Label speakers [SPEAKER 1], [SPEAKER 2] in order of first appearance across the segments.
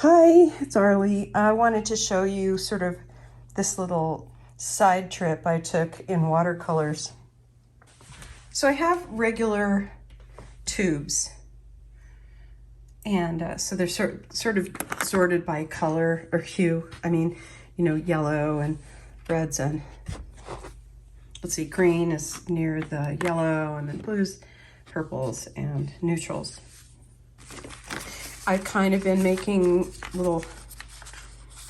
[SPEAKER 1] Hi, it's Arlie. I wanted to show you sort of this little side trip I took in watercolors. So I have regular tubes, and so they're sort of sorted by color or hue. I mean, yellow and reds and, let's see, green is near the yellow, and then blues, purples, and neutrals. I've kind of been making little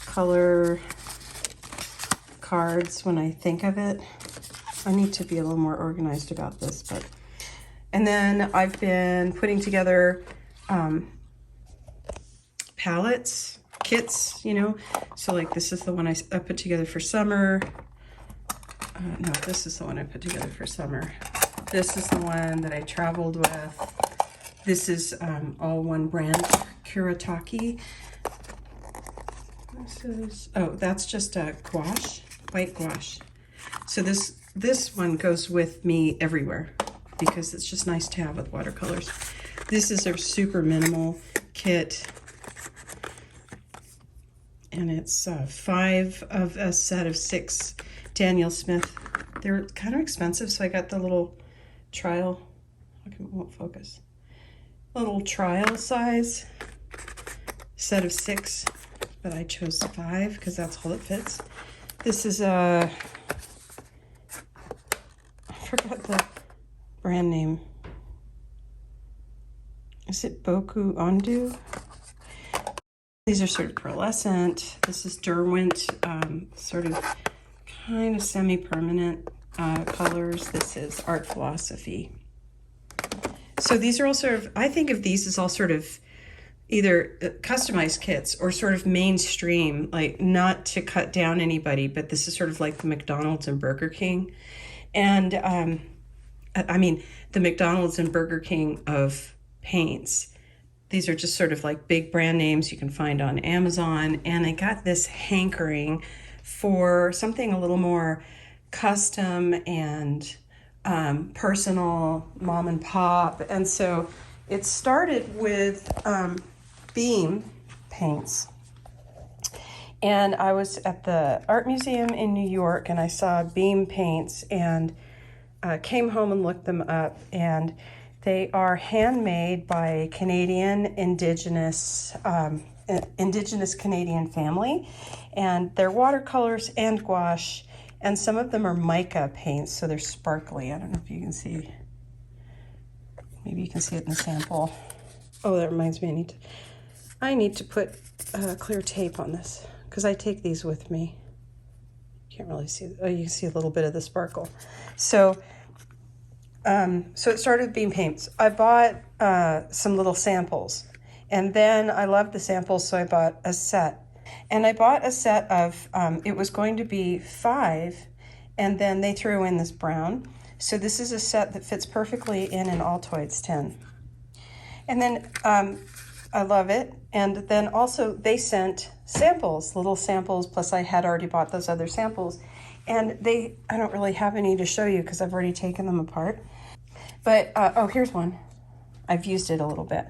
[SPEAKER 1] color cards when I think of it. I need to be a little more organized about this, and then I've been putting together palettes, kits, so like this is the one I put together for summer. No, this is the one I put together for summer. This is the one that I traveled with. This is all one brand, Kuretake. That's just a gouache, white gouache. So this one goes with me everywhere because it's just nice to have with watercolors. This is a super minimal kit, and it's 5 of a set of 6 Daniel Smith. They're kind of expensive, so I got the little trial. Okay, it won't focus. Little trial size set of 6, but I chose 5 because that's all it fits. This is I forgot the brand name. Is it Boku Ondu? These are sort of pearlescent. This is Derwent, sort of kind of semi-permanent colors. This is Art Philosophy. So these are all sort of, I think of these as all sort of either customized kits or sort of mainstream, like not to cut down anybody, but this is sort of like the McDonald's and Burger King. And I mean, the McDonald's and Burger King of paints. These are just sort of like big brand names you can find on Amazon. And I got this hankering for something a little more custom and personal, mom and pop. And so it started with beam paints. And I was at the art museum in New York and I saw beam paints and came home and looked them up, and they are handmade by a Canadian indigenous Canadian family, and they're watercolors and gouache, and some of them are mica paints, so they're sparkly. I don't know if you can see. Maybe you can see it in the sample. Oh, that reminds me, I need to put clear tape on this because I take these with me. Can't really see. Oh, you can see a little bit of the sparkle. So it started with beam paints. I bought some little samples, and then I loved the samples, so I bought a set. And I bought a set of, it was going to be 5, and then they threw in this brown. So this is a set that fits perfectly in an Altoids tin. And then I love it. And then also they sent samples, little samples, plus I had already bought those other samples. And I don't really have any to show you because I've already taken them apart. But, oh, here's one. I've used it a little bit.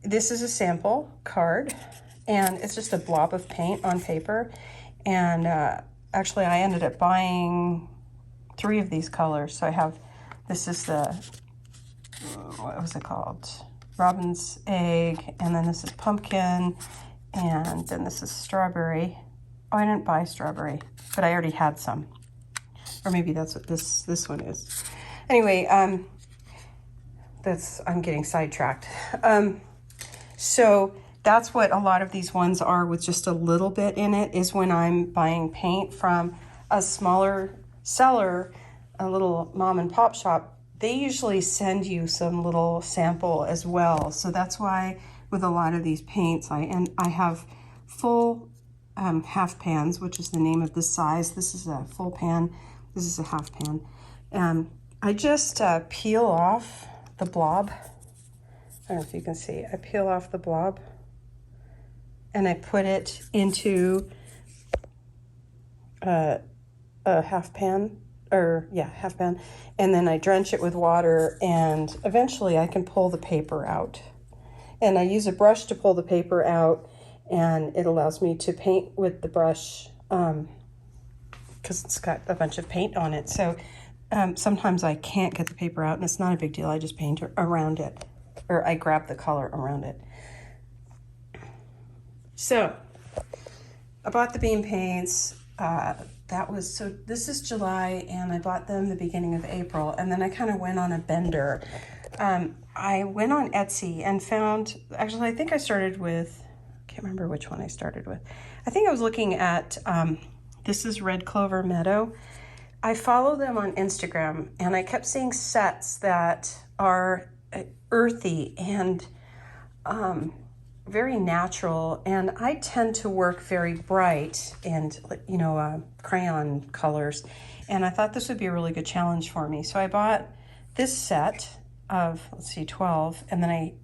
[SPEAKER 1] This is a sample card, and it's just a blob of paint on paper. And actually, I ended up buying 3 of these colors. So I have, this is the, what was it called? Robin's egg, and then this is pumpkin, and then this is strawberry. Oh, I didn't buy strawberry, but I already had some. Or maybe that's what this one is. Anyway, I'm getting sidetracked. So that's what a lot of these ones are with just a little bit in it, is when I'm buying paint from a smaller seller, a little mom and pop shop, they usually send you some little sample as well. So that's why with a lot of these paints, I have full half pans, which is the name of this size. This is a full pan. This is a half pan. I just peel off the blob. I don't know if you can see. I peel off the blob and I put it into a half pan, half pan, and then I drench it with water, and eventually I can pull the paper out. And I use a brush to pull the paper out, and it allows me to paint with the brush because it's got a bunch of paint on it. So sometimes I can't get the paper out, and it's not a big deal. I just paint around it, or I grab the color around it. So I bought the beam paints. This is July, and I bought them the beginning of April, and then I kind of went on a bender. I went on Etsy and found, actually I think I started with, I can't remember which one I started with. I think I was looking at, this is Red Clover Meadow. I follow them on Instagram, and I kept seeing sets that are earthy and very natural, and I tend to work very bright and, you know, crayon colors, and I thought this would be a really good challenge for me. So I bought this set of, let's see, 12, and then I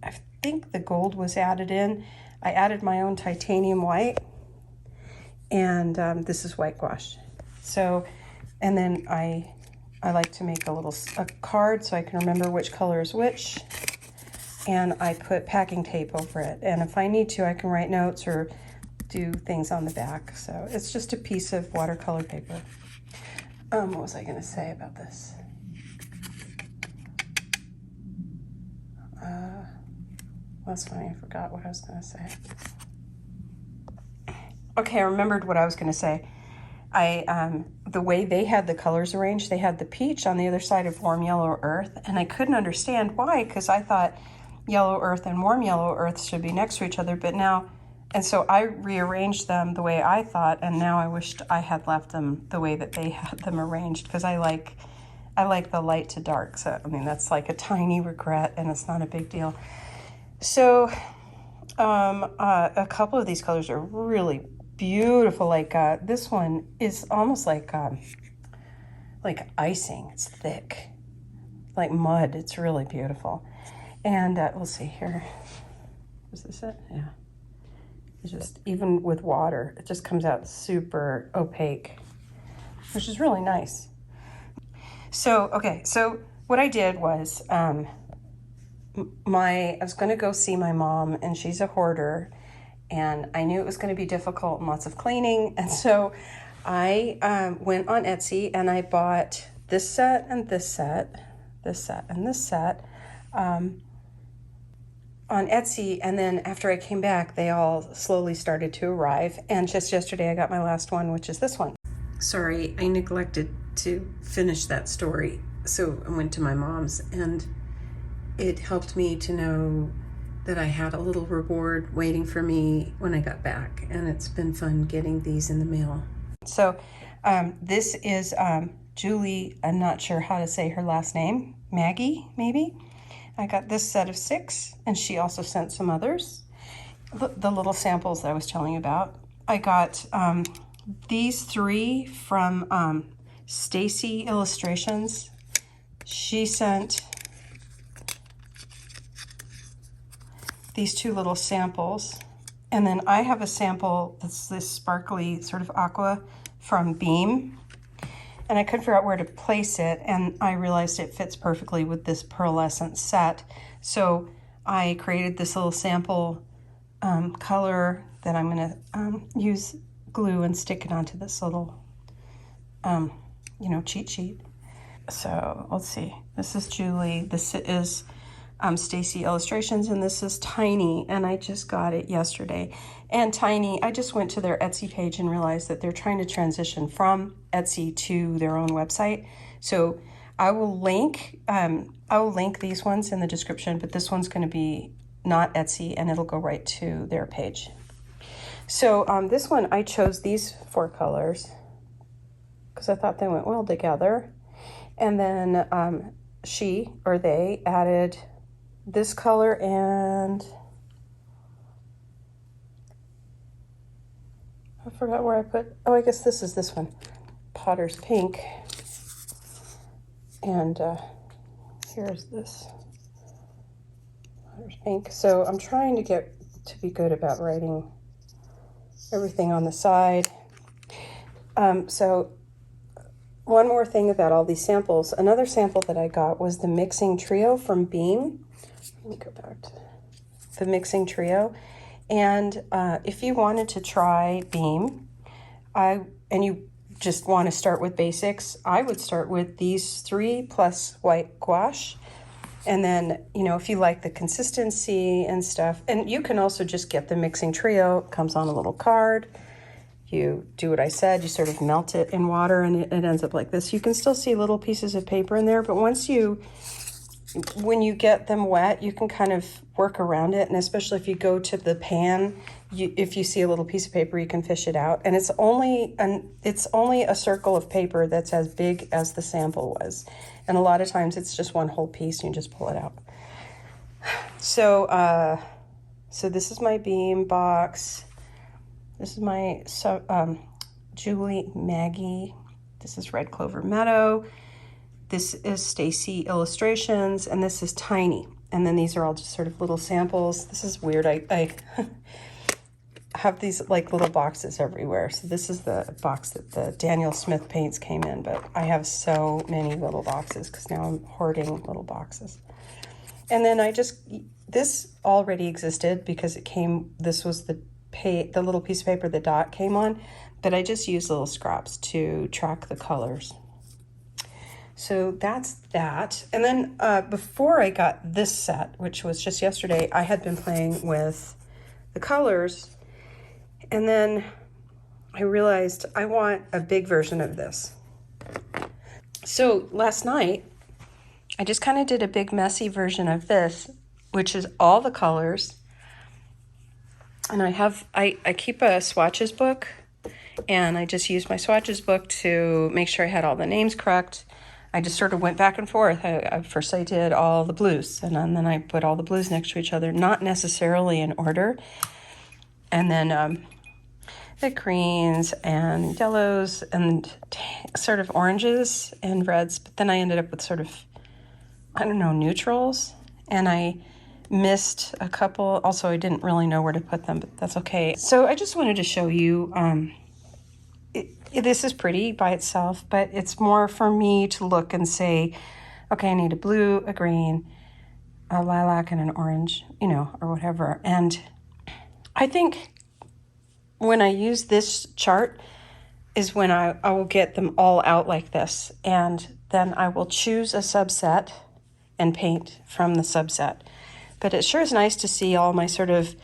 [SPEAKER 1] think the gold was added in. I added my own titanium white, and this is white gouache. So, and then I like to make a card so I can remember which color is which. And I put packing tape over it. And if I need to, I can write notes or do things on the back. So it's just a piece of watercolor paper. What was I gonna say about this? That's funny, I forgot what I was gonna say. Okay, I remembered what I was gonna say. The way they had the colors arranged, they had the peach on the other side of warm yellow earth, and I couldn't understand why, because I thought yellow earth and warm yellow earth should be next to each other, but now, and so I rearranged them the way I thought, and now I wished I had left them the way that they had them arranged, because I like the light to dark. So I mean, that's like a tiny regret, and it's not a big deal. So a couple of these colors are really beautiful. Like this one is almost like icing. It's thick, like mud. It's really beautiful. And we'll see here. Is this it? Yeah. It's just, even with water, it just comes out super opaque, which is really nice. So, okay, so what I did was, I was going to go see my mom, and she's a hoarder, and I knew it was going to be difficult and lots of cleaning, and so I went on Etsy, and I bought this set and this set, this set and this set, on Etsy, and then after I came back, they all slowly started to arrive, and just yesterday I got my last one, which is this one. Sorry, I neglected to finish that story, so I went to my mom's, and it helped me to know that I had a little reward waiting for me when I got back, and it's been fun getting these in the mail. So this is Julie, I'm not sure how to say her last name, Maggie, maybe? I got this set of 6, and she also sent some others. The little samples that I was telling you about. I got these 3 from Stacy Illustrations. She sent these 2 little samples, and then I have a sample that's this sparkly sort of aqua from Beam, and I couldn't figure out where to place it, and I realized it fits perfectly with this pearlescent set. So I created this little sample color that I'm gonna use glue and stick it onto this little, you know, cheat sheet. So let's see, this is Julie, this is Stacy Illustrations, and this is Tiny, and I just got it yesterday. And Tiny, I just went to their Etsy page and realized that they're trying to transition from Etsy to their own website. So I will link these ones in the description, but this one's going to be not Etsy, and it'll go right to their page. So this one, I chose these 4 colors because I thought they went well together. And then they added this color, and I forgot where I put, oh, I guess this is this one, Potter's Pink. And here's this Potter's Pink. So I'm trying to get to be good about writing everything on the side. So one more thing about all these samples. Another sample that I got was the Mixing Trio from Beam. Let me go back to the mixing trio. And if you wanted to try Beam, and you just want to start with basics, I would start with these 3 plus white gouache. And then, you know, if you like the consistency and stuff, and you can also just get the mixing trio. It comes on a little card. You do what I said, you sort of melt it in water and it ends up like this. You can still see little pieces of paper in there, but when you get them wet, you can kind of work around it. And especially if you go to the pan, if you see a little piece of paper, you can fish it out. And it's only a circle of paper that's as big as the sample was. And a lot of times it's just one whole piece and you just pull it out. So, so this is my Beam box. This is my Julie Maggie. This is Red Clover Meadow. This is Stacy Illustrations, and this is Tiny. And then these are all just sort of little samples. This is weird. I have these like little boxes everywhere. So this is the box that the Daniel Smith paints came in, but I have so many little boxes because now I'm hoarding little boxes. And then this already existed because this was the little piece of paper the dot came on, but I just used little scraps to track the colors. So that's that. And then before I got this set, which was just yesterday, I had been playing with the colors, and then I realized I want a big version of this. So last night, I just kind of did a big messy version of this, which is all the colors. And I keep a swatches book, and I just used my swatches book to make sure I had all the names correct. I just sort of went back and forth. First I did all the blues, and then I put all the blues next to each other, not necessarily in order. And then the greens and yellows and sort of oranges and reds. But then I ended up with sort of, I don't know, neutrals. And I missed a couple. Also, I didn't really know where to put them, but that's okay. So I just wanted to show you, this is pretty by itself, but it's more for me to look and say, okay, I need a blue, a green, a lilac, and an orange, you know, or whatever. And I think when I use this chart is when I will get them all out like this. And then I will choose a subset and paint from the subset. But it sure is nice to see all my sort of,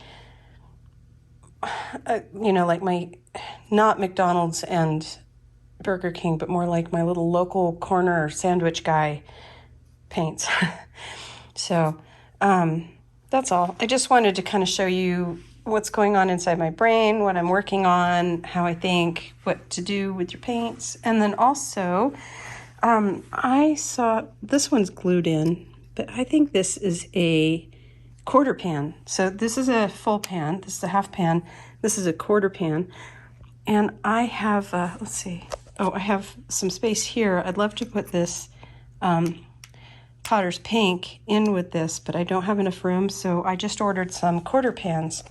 [SPEAKER 1] you know, like my, not McDonald's and Burger King, but more like my little local corner sandwich guy paints. So that's all. I just wanted to kind of show you what's going on inside my brain, what I'm working on, how I think, what to do with your paints. And then also, I saw, this one's glued in, but I think this is a quarter pan. So this is a full pan. This is a half pan. This is a quarter pan. And I have, let's see. Oh, I have some space here. I'd love to put this Potter's Pink in with this, but I don't have enough room. So I just ordered some quarter pans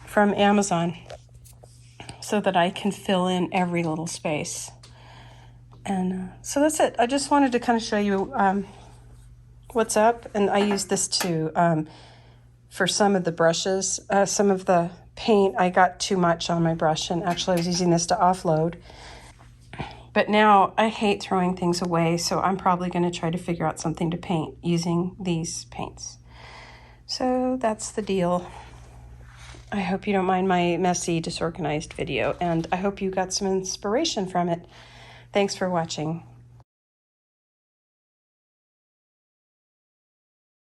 [SPEAKER 1] from Amazon so that I can fill in every little space. And so that's it. I just wanted to kind of show you what's up. And I use this to, for some of the brushes, some of the paint, I got too much on my brush, and actually I was using this to offload. But now I hate throwing things away, so I'm probably going to try to figure out something to paint using these paints. So that's the deal. I hope you don't mind my messy, disorganized video, and I hope you got some inspiration from it. Thanks for watching.